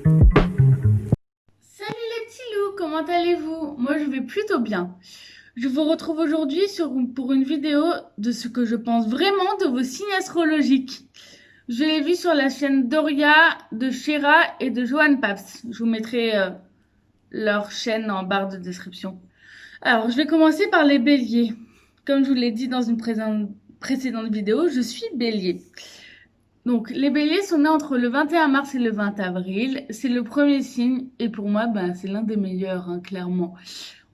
Salut les petits loups, comment allez-vous? Moi je vais plutôt bien. Je vous retrouve aujourd'hui pour une vidéo de ce que je pense vraiment de vos signes astrologiques. Je l'ai vu sur la chaîne Doria, de Shera et de Johan Paps. Je vous mettrai leur chaîne en barre de description. Alors je vais commencer par les béliers. Comme je vous l'ai dit dans une précédente vidéo, je suis bélier. Donc, les béliers sont nés entre le 21 mars et le 20 avril. C'est le premier signe et pour moi, c'est l'un des meilleurs, hein, clairement.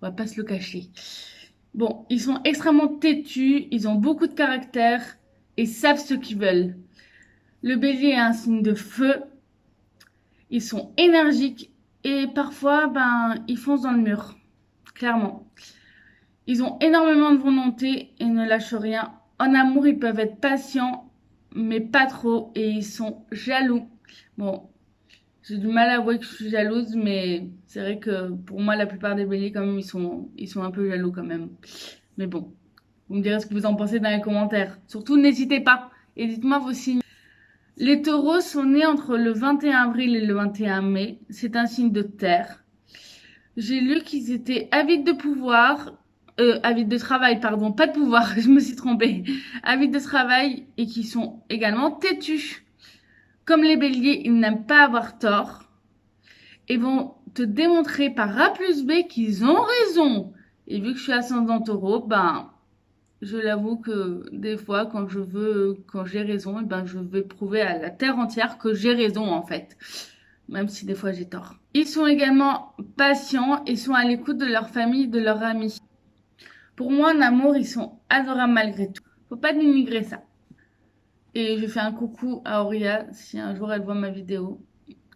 On va pas se le cacher. Bon, ils sont extrêmement têtus, ils ont beaucoup de caractère et savent ce qu'ils veulent. Le bélier est un signe de feu. Ils sont énergiques et parfois, ils foncent dans le mur. Clairement. Ils ont énormément de volonté et ne lâchent rien. En amour, ils peuvent être patients, mais pas trop, et ils sont jaloux. Bon, j'ai du mal à avouer que je suis jalouse, mais c'est vrai que pour moi, la plupart des béliers, quand même, ils sont un peu jaloux quand même. Mais bon, vous me direz ce que vous en pensez dans les commentaires. Surtout, n'hésitez pas et dites-moi vos signes. Les taureaux sont nés entre le 21 avril et le 21 mai. C'est un signe de terre. J'ai lu qu'ils étaient avides de pouvoir, avides de travail, pardon, pas de pouvoir, je me suis trompée. Avides de travail et qui sont également têtus. Comme les béliers, ils n'aiment pas avoir tort et vont te démontrer par A plus B qu'ils ont raison. Et vu que je suis ascendant taureau, je l'avoue que des fois, quand j'ai raison, je vais prouver à la terre entière que j'ai raison en fait. Même si des fois j'ai tort. Ils sont également patients et sont à l'écoute de leur famille, de leurs amis. Pour moi, en amour, ils sont adorables malgré tout. Faut pas dénigrer ça. Et je fais un coucou à Auria si un jour elle voit ma vidéo,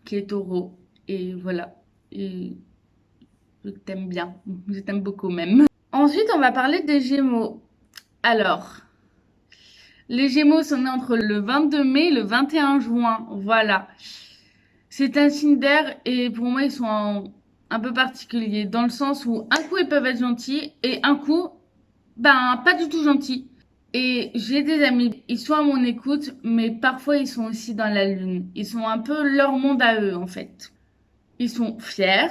qui est taureau. Et voilà. Et je t'aime bien. Je t'aime beaucoup même. Ensuite, on va parler des Gémeaux. Alors, les Gémeaux sont nés entre le 22 mai et le 21 juin. Voilà. C'est un signe d'air et pour moi, ils sont un peu particuliers dans le sens où un coup, ils peuvent être gentils et un coup, pas du tout gentils. Et j'ai des amis, ils sont à mon écoute, mais parfois ils sont aussi dans la lune. Ils sont un peu leur monde à eux, en fait. Ils sont fiers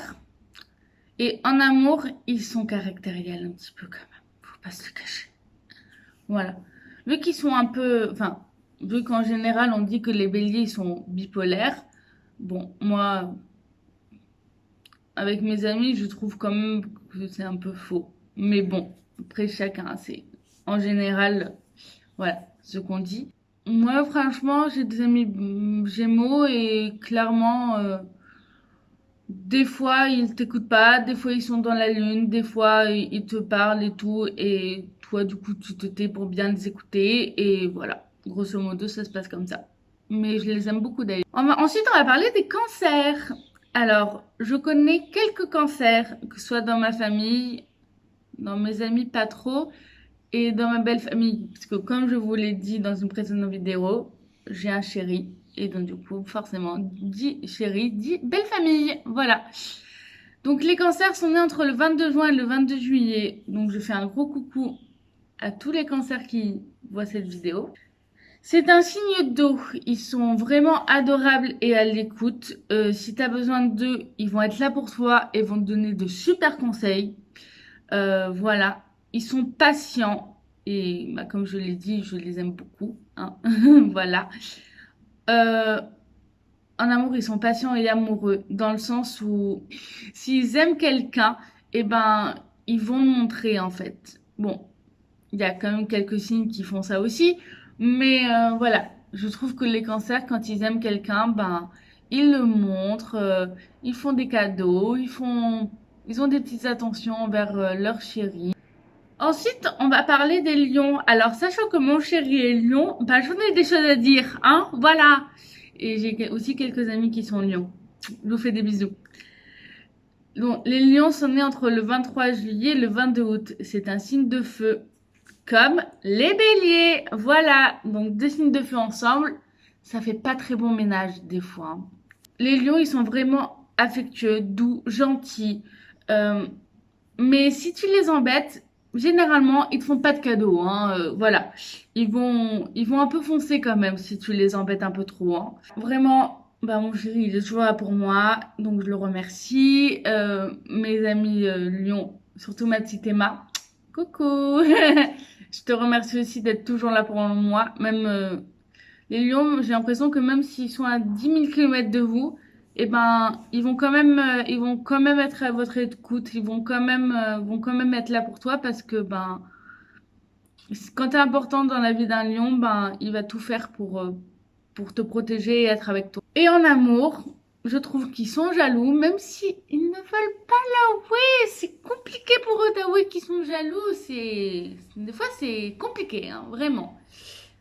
et en amour, ils sont caractériels un petit peu quand même. Faut pas se le cacher. Voilà. Vu qu'ils sont un peu, vu qu'en général on dit que les béliers sont bipolaires, bon, moi, avec mes amis, je trouve quand même que c'est un peu faux. Mais bon, après chacun, c'est en général, voilà, ce qu'on dit. Moi, franchement, j'ai des amis Gémeaux et clairement, des fois ils t'écoutent pas, des fois ils sont dans la lune, des fois ils te parlent et tout, et toi du coup tu te tais pour bien les écouter, et voilà, grosso modo ça se passe comme ça. Mais je les aime beaucoup d'ailleurs. Ensuite on va parler des cancers. Alors, je connais quelques cancers, que ce soit dans ma famille, dans mes amis pas trop, et dans ma belle famille. Parce que comme je vous l'ai dit dans une précédente vidéo, j'ai un chéri. Et donc du coup, forcément, dit chéri, dit belle famille. Voilà. Donc les cancers sont nés entre le 22 juin et le 22 juillet. Donc je fais un gros coucou à tous les cancers qui voient cette vidéo. C'est un signe d'eau. Ils sont vraiment adorables et à l'écoute. Si tu as besoin d'eux, ils vont être là pour toi et vont te donner de super conseils. Voilà. Ils sont patients et comme je l'ai dit, je les aime beaucoup, hein. Voilà. Euh, En amour, ils sont patients et amoureux dans le sens où s'ils aiment quelqu'un, ils vont le montrer en fait. Bon, il y a quand même quelques signes qui font ça aussi, mais voilà, je trouve que les cancers, quand ils aiment quelqu'un, ils le montrent, ils font des cadeaux, ils ont des petites attentions envers leur chéri. Ensuite, on va parler des lions. Alors, sachant que mon chéri est lion, j'en ai des choses à dire, hein, voilà. Et j'ai aussi quelques amis qui sont lions. Je vous fais des bisous. Donc, les lions sont nés entre le 23 juillet et le 22 août. C'est un signe de feu, comme les béliers. Voilà, donc deux signes de feu ensemble, ça fait pas très bon ménage des fois, hein. Les lions, ils sont vraiment affectueux, doux, gentils. Euh, mais si tu les embêtes, généralement, ils te font pas de cadeaux, hein. Voilà, ils vont un peu foncer quand même si tu les embêtes un peu trop, hein. Vraiment, Bah, mon chéri, il est toujours là pour moi, donc je le remercie. Mes amis Lyon, surtout ma petite Emma. Coucou! Je te remercie aussi d'être toujours là pour moi. Même les lions, j'ai l'impression que même s'ils sont à 10 000 kilomètres de vous, eh ben, ils vont quand même être à votre écoute. Vont quand même être là pour toi parce que, ben, quand t'es important dans la vie d'un lion, ben, il va tout faire pour te protéger et être avec toi. Et en amour, je trouve qu'ils sont jaloux, même si ils ne veulent pas l'avouer. C'est compliqué pour eux d'avouer qu'ils sont jaloux. Des fois, c'est compliqué, hein, vraiment.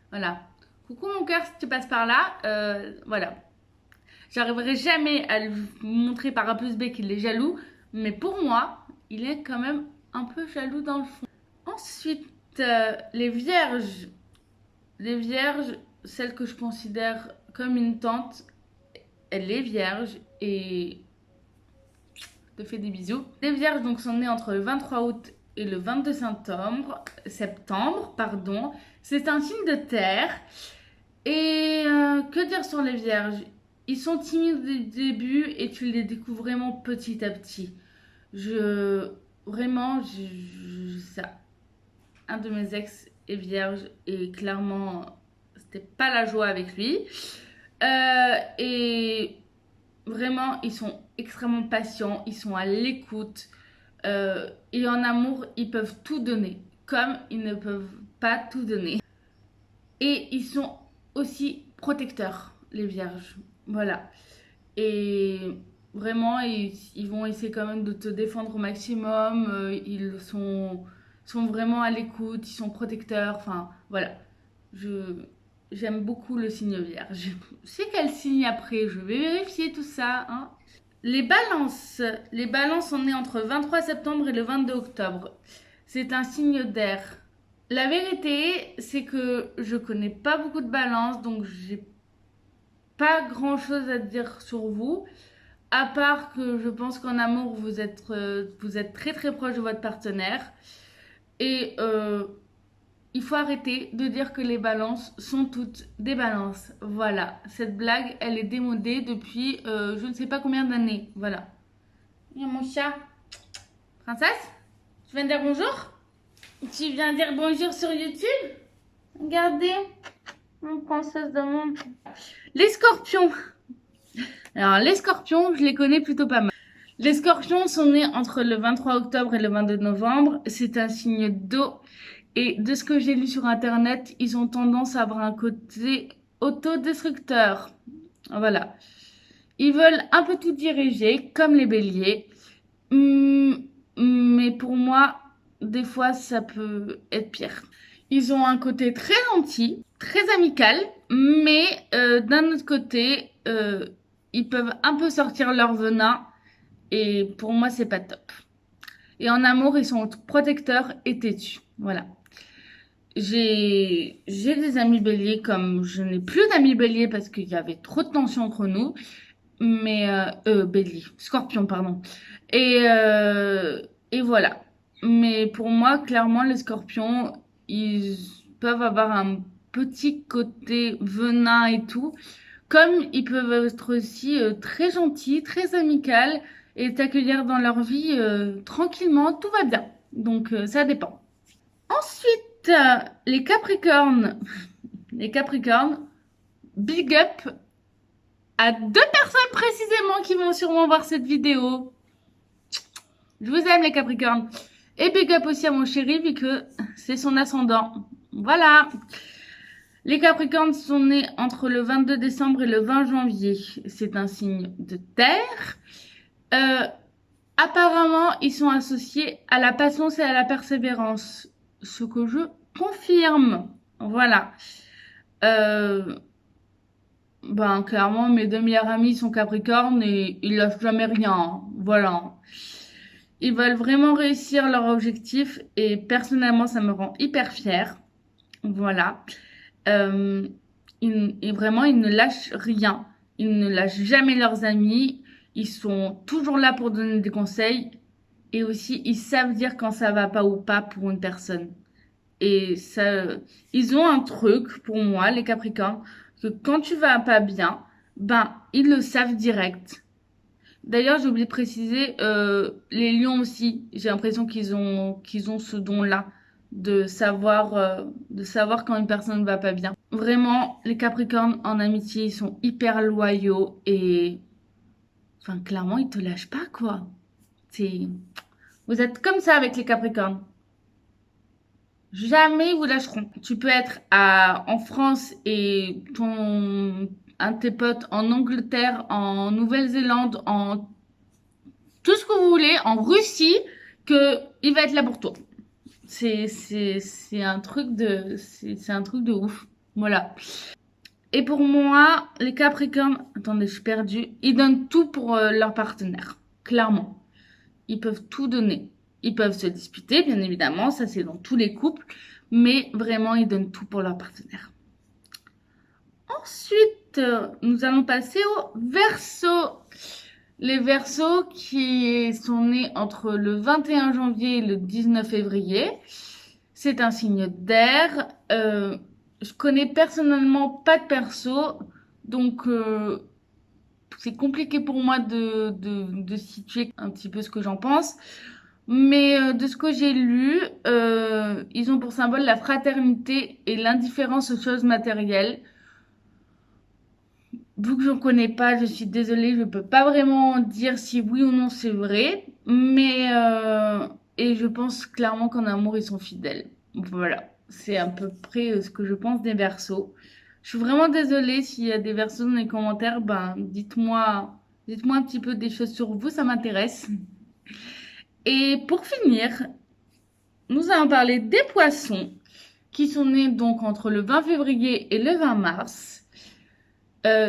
Voilà. Coucou mon cœur, si tu passes par là, voilà. J'arriverai jamais à lui montrer par A plus B qu'il est jaloux, mais pour moi, il est quand même un peu jaloux dans le fond. Ensuite, les vierges. Les vierges, celle que je considère comme une tante, elle est vierge et je te fais des bisous. Les vierges donc sont nées entre le 23 août et le 22 septembre, pardon. C'est un signe de terre. Et que dire sur les vierges? Ils sont timides dès le début et tu les découvres vraiment petit à petit. Vraiment, ça. Un de mes ex est vierge et clairement, c'était pas la joie avec lui. Et vraiment, ils sont extrêmement patients, ils sont à l'écoute. Et en amour, ils peuvent tout donner, comme ils ne peuvent pas tout donner. Et ils sont aussi protecteurs, les vierges. Voilà. Et vraiment, ils vont essayer quand même de te défendre au maximum. Sont vraiment à l'écoute, ils sont protecteurs. Enfin, voilà. J'aime beaucoup le signe vierge. Je sais quel signe après, je vais vérifier tout ça. Hein. Les balances. Les balances sont nées entre le 23 septembre et le 22 octobre. C'est un signe d'air. La vérité, c'est que je connais pas beaucoup de balances, donc j'ai pas grand chose à dire sur vous. À part que je pense qu'en amour, vous êtes très très proche de votre partenaire. Et il faut arrêter de dire que les balances sont toutes des balances. Voilà, cette blague, elle est démodée depuis je ne sais pas combien d'années. Voilà. Il y a mon chat. Princesse, tu viens dire bonjour? Tu viens dire bonjour sur YouTube? Regardez, mon princesse d'amour. Les scorpions. Alors, les scorpions, je les connais plutôt pas mal. Les scorpions sont nés entre le 23 octobre et le 22 novembre. C'est un signe d'eau. Et de ce que j'ai lu sur internet, ils ont tendance à avoir un côté autodestructeur. Voilà. Ils veulent un peu tout diriger, comme les béliers. Mais pour moi, des fois, ça peut être pire. Ils ont un côté très gentil, très amical, mais d'un autre côté, ils peuvent un peu sortir leur venin. Et pour moi, c'est pas top. Et en amour, ils sont protecteurs et têtus. Voilà. J'ai des amis béliers comme je n'ai plus d'amis béliers parce qu'il y avait trop de tension entre nous. Mais bélier, scorpion, pardon. Et, et voilà. Mais pour moi, clairement, les scorpions, ils peuvent avoir un petit côté venin et tout. Comme ils peuvent être aussi très gentils, très amicaux et t'accueillir dans leur vie tranquillement, tout va bien. Donc ça dépend. Ensuite, les Capricornes. Les Capricornes, big up à deux personnes précisément qui vont sûrement voir cette vidéo. Je vous aime les Capricornes. Et big up aussi à mon chéri vu que c'est son ascendant. Voilà. Les Capricornes sont nés entre le 22 décembre et le 20 janvier. C'est un signe de terre. Apparemment, ils sont associés à la patience et à la persévérance. Ce que je confirme. Voilà. Ben, clairement, mes deux meilleurs amis sont Capricornes et ils lâchent jamais rien. Voilà. Ils veulent vraiment réussir leur objectif et personnellement, ça me rend hyper fière. Voilà. Et vraiment, ils ne lâchent rien. Ils ne lâchent jamais leurs amis. Ils sont toujours là pour donner des conseils. Et aussi, ils savent dire quand ça va pas ou pas pour une personne. Et ça, ils ont un truc pour moi, les Capricornes, que quand tu vas pas bien, ben, ils le savent direct. D'ailleurs, j'ai oublié de préciser, les lions aussi, j'ai l'impression qu'ils ont ce don-là de savoir quand une personne ne va pas bien. Vraiment, les Capricornes en amitié, ils sont hyper loyaux et, enfin, clairement, ils te lâchent pas, quoi. C'est, vous êtes comme ça avec les Capricornes. Jamais ils vous lâcheront. Tu peux être en France et un de tes potes en Angleterre, en Nouvelle-Zélande, en tout ce que vous voulez, en Russie, que il va être là pour toi. C'est un truc c'est un truc de ouf. Voilà. Et pour moi, les Capricornes, attendez, je suis perdue, ils donnent tout pour leur partenaire. Clairement. Ils peuvent tout donner. Ils peuvent se disputer, bien évidemment, ça c'est dans tous les couples, mais vraiment, ils donnent tout pour leur partenaire. Ensuite, nous allons passer aux Verseaux. Les Verseaux qui sont nés entre le 21 janvier et le 19 février. C'est un signe d'air. Je connais personnellement pas de perso, donc c'est compliqué pour moi de situer un petit peu ce que j'en pense. Mais de ce que j'ai lu, ils ont pour symbole la fraternité et l'indifférence aux choses matérielles. Vu que je ne connais pas, je suis désolée, je peux pas vraiment dire si oui ou non c'est vrai. Mais et je pense clairement qu'en amour ils sont fidèles. Voilà, c'est à peu près ce que je pense des Verseaux. Je suis vraiment désolée s'il y a des Verseaux dans les commentaires. Ben dites-moi un petit peu des choses sur vous, ça m'intéresse. Et pour finir, nous allons parler des Poissons qui sont nés donc entre le 20 février et le 20 mars.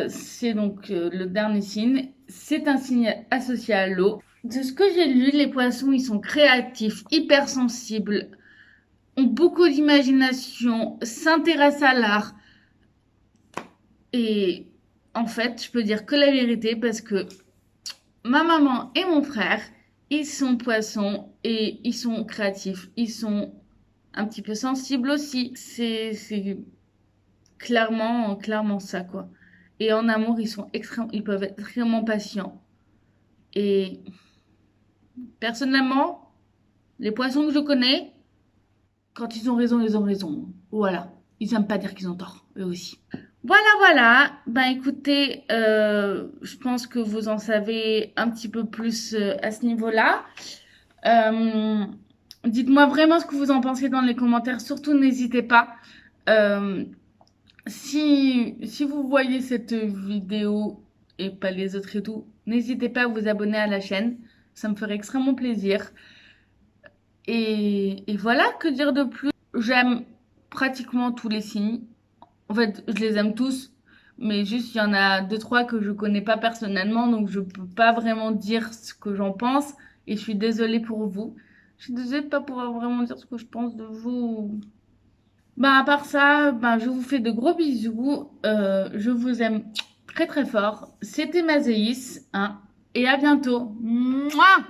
C'est donc le dernier signe. C'est un signe associé à l'eau. De ce que j'ai lu, les poissons, ils sont créatifs, hypersensibles, ont beaucoup d'imagination, s'intéressent à l'art. Et en fait, je peux dire que la vérité parce que ma maman et mon frère, ils sont poissons et ils sont créatifs. Ils sont un petit peu sensibles aussi. C'est clairement ça, quoi. Et en amour, ils peuvent être extrêmement patients. Et personnellement, les poissons que je connais, quand ils ont raison, ils ont raison. Voilà. Ils aiment pas dire qu'ils ont tort, eux aussi. Voilà. Ben écoutez, je pense que vous en savez un petit peu plus à ce niveau-là. Euh, Dites-moi vraiment ce que vous en pensez dans les commentaires. Surtout, n'hésitez pas. Euh, si vous voyez cette vidéo et pas les autres et tout, n'hésitez pas à vous abonner à la chaîne. Ça me ferait extrêmement plaisir. Et voilà, que dire de plus? J'aime pratiquement tous les signes. En fait, je les aime tous. Mais juste, il y en a deux, trois que je connais pas personnellement. Donc, je peux pas vraiment dire ce que j'en pense. Et je suis désolée pour vous. Je suis désolée de pas pouvoir vraiment dire ce que je pense de vous. Ben, à part ça, ben, je vous fais de gros bisous. Je vous aime très très fort. C'était Mazéis, hein, et à bientôt. Mouah.